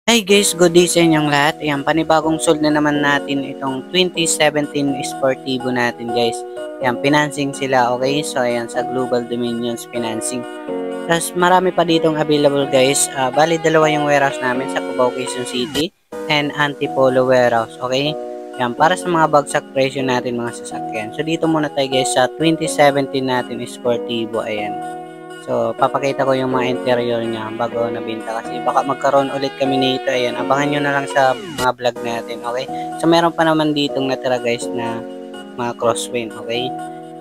Hi guys, good day sa inyong lahat. Ayan, panibagong sold na naman natin itong 2017 Sportivo natin guys. Ayan, financing sila, okay? So ayan, sa Global Dominions Financing. Tapos marami pa ditong available guys. Bali, dalawa yung warehouse namin sa Cubao, Quezon City and Antipolo warehouse, okay? Ayan, para sa mga bagsak presyo natin mga sasakyan. So dito muna tayo guys sa 2017 natin Sportivo, ayan. So, papakita ko yung mga interior niya bago nabenta kasi baka magkaroon ulit kami nito. Ayan, abangan nyo na lang sa mga vlog natin, okay? So, meron pa naman ditong natira guys na mga crosswind, okay?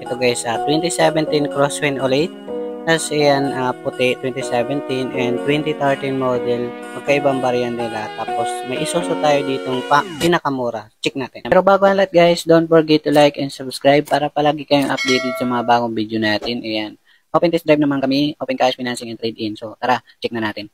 Ito guys, 2017 crosswind ulit. Tapos, ayan, puti 2017 and 2013 model. Magkaibang variant nila. Tapos, may isuso tayo ditong pinakamura. Check natin. Pero bago ang lahat guys, don't forget to like and subscribe para palagi kayong updated sa mga bagong video natin. Ayan. Open test drive naman kami, open cash, financing, and trade-in. So, tara, check na natin.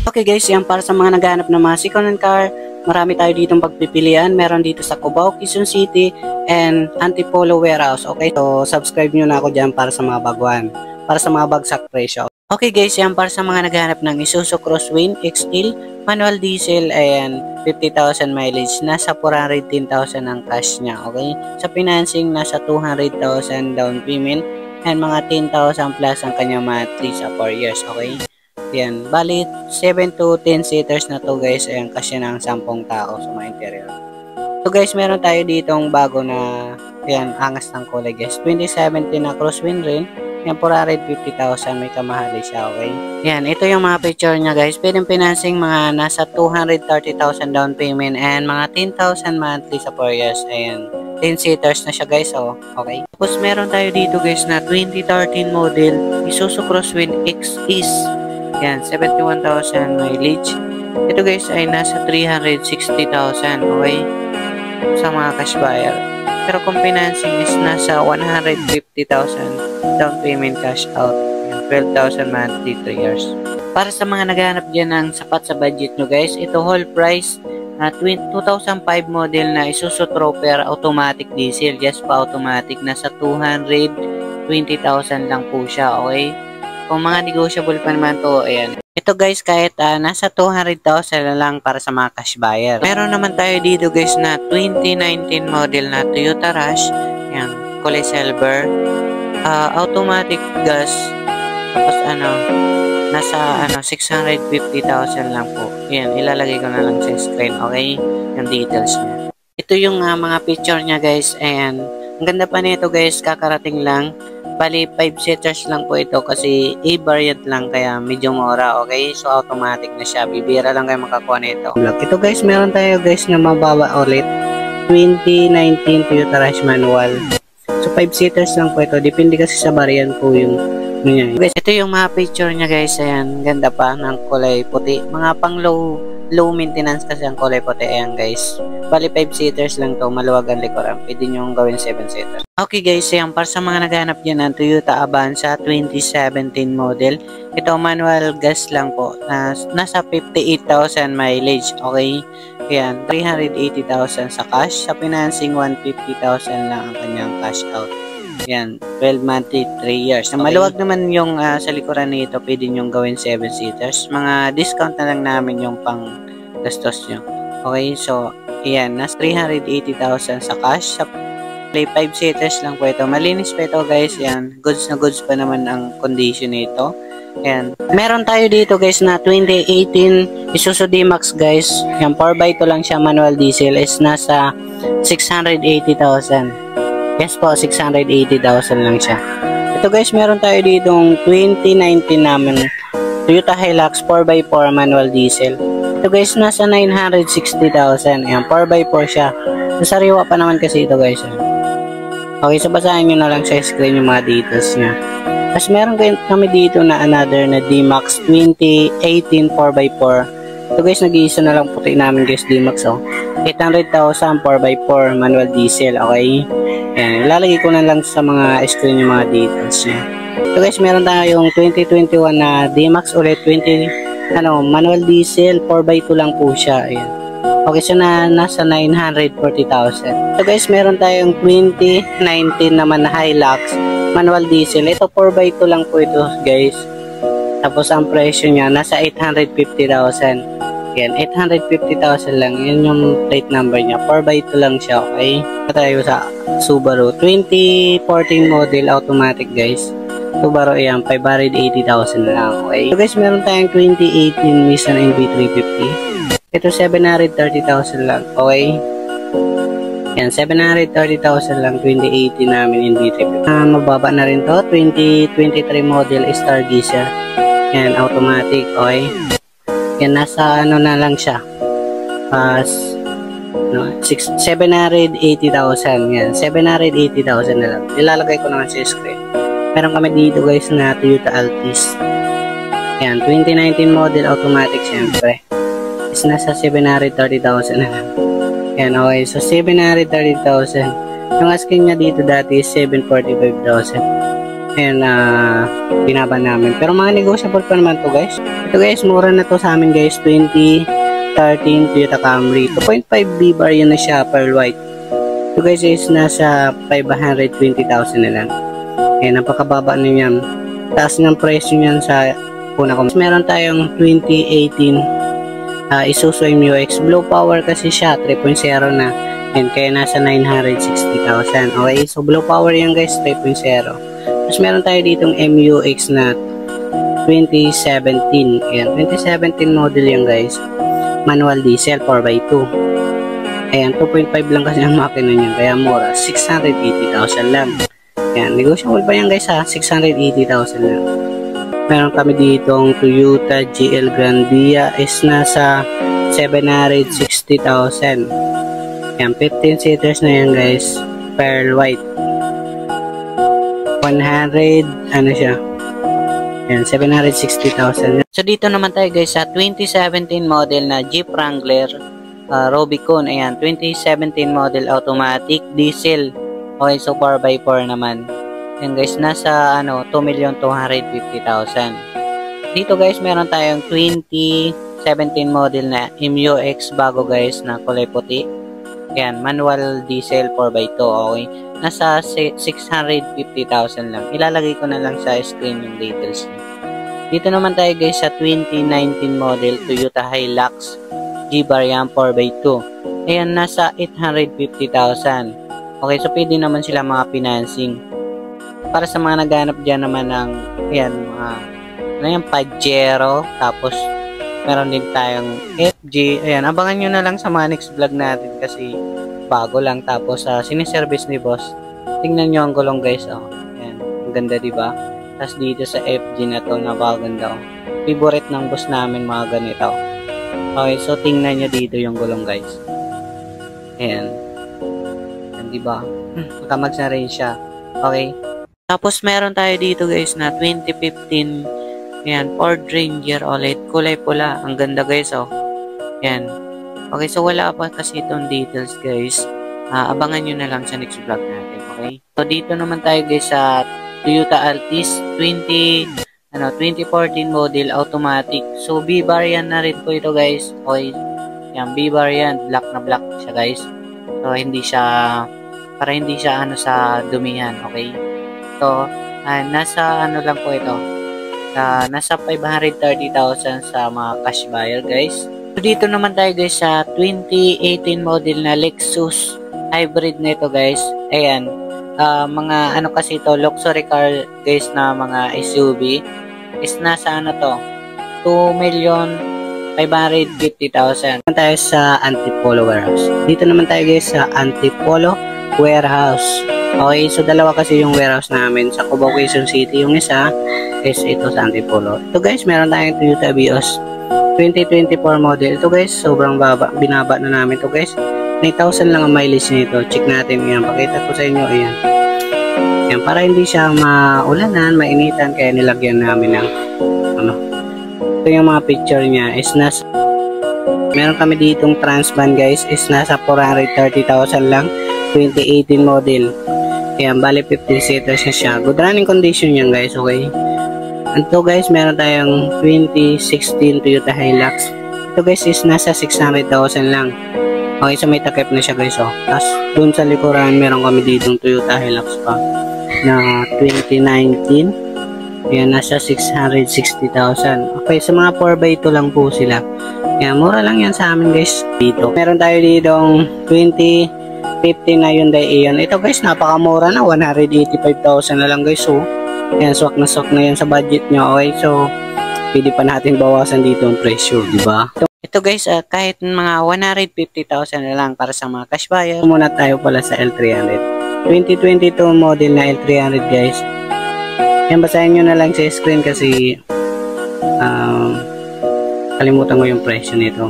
Okay guys, yan para sa mga naghahanap ng mga second-hand car. Marami tayo ditong pagpipilian. Meron dito sa Cubao, Quezon City, and Antipolo warehouse. Okay, so subscribe nyo na ako dyan para sa mga baguhan. Para sa mga bagsak presyo. Okay guys, yan para sa mga naghahanap ng Isuzu Crosswind X-Steel, manual diesel, ayan, 50,000 mileage, nasa 410,000 ang cash niya, okay? Sa financing, nasa 200,000 down payment, and mga 10,000 plus ang kanyang monthly sa 4 years, okay? Yan, bali 7 to 10 seaters na to guys, ayan, kasi ng 10 tao sa mga interior. So guys, meron tayo ditong bago na, ayan, angas ng kulay guys, 2017 na Crosswind rin. Yan, 450,000, may kamahali siya, okay? Yan, ito yung mga picture niya guys. Pwedeng financing mga nasa 230,000 down payment and mga 10,000 monthly sa 4 years. Ayan, 10 seaters na siya guys, oh, okay? Tapos meron tayo dito guys na 2013 model Isuzu Crosswind X-Is. Yan, 71,000 mileage. Ito guys ay nasa 360,000, okay? Sa mga cash buyer. Pero kung financing is nasa 150,000 down payment, cash out, 12,000 monthly, 3 years. Para sa mga naghahanap dyan ng sapat sa budget nyo guys, ito whole price na 2005 model na Isuzu Trooper automatic diesel, just pa automatic, nasa 220,000 lang po siya, okay? Kung mga negotiable pa naman to, ayan. Ito guys, kahit nasa 200,000 na lang para sa mga cash buyer. Meron naman tayo dito guys na 2019 model na Toyota Rush, yan, kulay silver, automatic gas, tapos nasa 650,000 lang po. Yan, ilalagay ko na lang sa screen, okay? Yung details niya. Ito yung mga picture niya guys, and ang ganda pa nito guys, kakarating lang. Bali, 5 seaters lang po ito kasi A-variant lang kaya medyo mura, okay? So, automatic na siya. Bibira lang kayo makakuha nito. Ito guys, meron tayo guys na mababa ulit. 2019 Toyota Rush manual. So, 5 seaters lang po ito. Depende kasi sa variant po yung niya. Guys, ito yung mga picture niya guys. Ayan, ganda pa ng kulay puti. Mga pang low maintenance kasi ang kulay puti. Ayan guys. Bali 5 seaters lang to. Maluwag ang likuran. Pwede nyo gawin 7 seaters. Okay guys, ayan, para sa mga naghanap dyan ng Toyota Avanza 2017 model. Ito manual gas lang po. Nasa 58,000 mileage. Okay. Ayan, 380,000 sa cash. Sa financing, 150,000 lang ang kanyang cash out. Ayan, 12 monthly, 3 years. Okay. Maluwag naman yung sa likuran nito. Pwede nyo gawin 7 seaters. Mga discount na lang namin yung pang gastos nyo. Okay, so, ayan, nasa 380,000 sa cash. Sa 5 seaters lang po ito. Malinis pa ito guys. Ayan, goods na goods pa naman ang condition nito. Ayan. Meron tayo dito guys na 2018 Isuzu D-Max guys. Yung 4x2 lang siya, manual diesel, is nasa 680,000. Yes po, 680,000 lang siya. Ito guys, meron tayo ditong 2019 namin Toyota Hilux 4x4 manual diesel. Ito guys, nasa 960,000. Ayan, 4x4 siya. Sariwa pa naman kasi ito guys. Okay, so basahin nyo na lang sa screen yung mga details niya. Tapos meron kami dito na another na D-Max 2018 4x4. Ito guys, nag-iisa na lang puti namin guys D-Max, oh. 800,000 4x4 manual diesel, okay? Ayan, ilalagay ko na lang sa mga screen yung mga details niya. Ito guys, meron tayong 2021 na D-Max ulit 20 manual diesel 4x2 lang po siya. Ayan. Okay, so nasa 940,000. So guys, meron tayong 2019 naman na Hilux, manual diesel. Ito 4x2 lang po ito guys. Tapos ang presyo niya nasa 850,000. Yan, 850,000 lang. Yan yung plate number niya. 4x2 lang siya, okay? Tayo sa Subaru 2014 model automatic guys. Subaru yan, 580,000 lang, okay? So guys, meron tayong 2018 Nissan NV350. Ito 730,000 lang, okay? Yan, 730,000 lang 2018 namin NV350. Mababa na rin to, 2023 model Stargazer. Yan, automatic, okay? Yan, nasa ano na lang siya. 780,000. Yan, 780,000 na lang. Ilalagay ko naman sa screen. Meron kami dito guys na Toyota Altis. Yan, 2019 model automatic syempre. Is nasa 730,000 na lang. Yan, okay. So, 730,000. Yung asking niya dito dati is 745,000. Ayan, binaba namin. Pero mga negotiable pa naman to guys. Ito guys, mura na to sa amin guys. 2013 Toyota Camry. 2.5 B-bar yun na siya, pearl white. Ito guys is nasa 520,000 na lang. Ayan, napakababa na yan. Taas ng presyo niyan sa una ko. Meron tayong 2018 Isuzu MU-X. Blue power kasi siya, 3.0 na. Yan, kaya nasa 960,000. Okay, so blue power yan guys, 3.0. Tapos meron tayo ditong MU-X na 2017. Ayan, 2017 model yan guys. Manual diesel, 4x2. Ayan, 2.5 lang kasi ang makina niyan, kaya mura. 680,000 lang. Ayan, negotiable pa yan guys ha, 680,000 lang. Meron kami ditong Toyota GL Grandia is nasa 760,000. Yan, 15 seaters na yan guys. Pearl white. 100, ano siya? Yan, 760,000. So dito naman tayo guys sa 2017 model na Jeep Wrangler Rubicon. Ayan, 2017 model automatic diesel. Okay, so 4x4 naman. Yan guys, nasa 2,250,000. Dito guys, meron tayong 2017 model na MU-X bago guys na kulay puti. Yan, manual diesel 4x2, okay. Nasa 650,000 lang. Ilalagay ko na lang sa screen yung details niya. Dito naman tayo guys sa 2019 model Toyota Hilux G-Bar yan 4x2. Ayan, nasa 850,000. Okay, so pwede naman sila mga financing. Para sa mga naghanap dyan naman ng ayan, mga Pajero, tapos meron din tayong FG. Ayan, abangan nyo na lang sa mga next vlog natin kasi bago lang. Tapos siniservice ni boss. Tingnan nyo ang gulong guys, oh. Ayan, ang ganda diba? Tapos dito sa FG na to, napakaganda, oh. Favorite ng boss namin mga ganito. Okay, so tingnan nyo dito yung gulong guys. Ayan. Ayan, diba? Makamags na rin siya. Okay. Tapos meron tayo dito guys na 2015 yan, Ford Ranger OLED, kulay pula. Ang ganda guys, oh. Yan. Okay, so wala pa kasi itong details guys. Abangan nyo na lang sa next vlog natin, okay? So dito naman tayo guys sa Toyota Altis 2014 model automatic. So B-bar yan na rin po ito guys. Okay. Yan, B-bar yan, black na black siya guys. So hindi siya para hindi siya sa dumihan, okay? So, nasa lang po ito. Nasa 530,000 sa mga cash buyer guys. So, dito naman tayo guys sa 2018 model na Lexus hybrid na ito guys. Ayan. Mga kasi ito, luxury car guys na mga SUV is nasa to, 2,550,000. Naman tayo sa Antipolo Warehouse. Dito naman tayo guys sa Antipolo Warehouse. Okay, so dalawa kasi yung warehouse namin sa Cubao, Quezon City. Yung isa is ito sa Antipolo. Ito guys, meron tayong Toyota Vios 2024 model. Ito guys, sobrang baba. Binaba na namin ito guys. 9,000 lang ang mileage nito. Check natin yan. Pakita ko sa inyo. Ayan. Ayan, para hindi siya maulanan, mainitan. Kaya nilagyan namin ng ito yung mga picture niya is nasa meron kami ditong Transvan guys is nasa 430,000 lang. 2018 model. Ayan, bali 50 seaters na siya. Good running condition yan guys, okay? Ito guys, meron tayong 2016 Toyota Hilux. Ito guys is nasa 600,000 lang. Okay, so may takip na siya guys, oh. Tapos dun sa likuran, meron kami ditong Toyota Hilux pa na 2019. Ayan, nasa 660,000. Okay, sa mga 4x2 lang po sila. Ayan, mura lang yan sa amin guys dito. Meron tayo ditong 2015 na Hyundai Eon. Ito guys, napakamura na. 185,000 na lang guys, oh. Ayan, swak na yan sa budget nyo. Okay, so pwede pa natin bawasan dito ang presyo, di ba? Ito guys, kahit mga 150,000 na lang para sa mga cash buyer. Muna tayo pala sa L300. 2022 model na L300 guys. Yan, basahin nyo na lang sa screen kasi kalimutan ko yung presyo nito.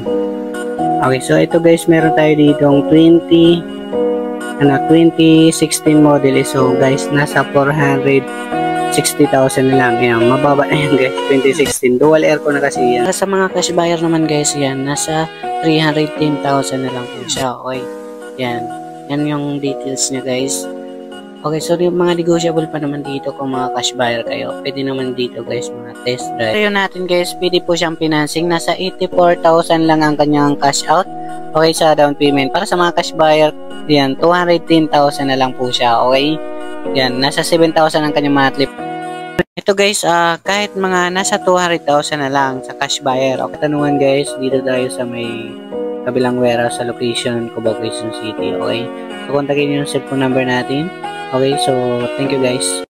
Okay, so ito guys, meron tayo ditong 2016 model. So guys, nasa 460,000 na lang. Ayan, mababa na yan guys. 2016. Dual aircon na kasi yan. Sa mga cash buyer naman guys, yan. Nasa 310,000 na lang po siya. Okay. Yan. Yan yung details niya guys. Okay, so yung mga negotiable pa naman dito kung mga cash buyer kayo. Pwede naman dito guys, mga test drive. So yun natin guys, pwede po siyang financing. Nasa 84,000 lang ang kanyang cash out. Okay, sa down payment. Para sa mga cash buyer, yan, 210,000 na lang po siya. Okay. Yan, nasa 7,000 ang kanyang monthly. Ito guys, kahit mga nasa 200,000 na lang sa cash buyer. Okay, tanungan guys, dito tayo sa may kabilang warehouse sa location Cubao, Quezon City. Okay, so kontakin nyo yung cellphone number natin. Okay, so thank you guys.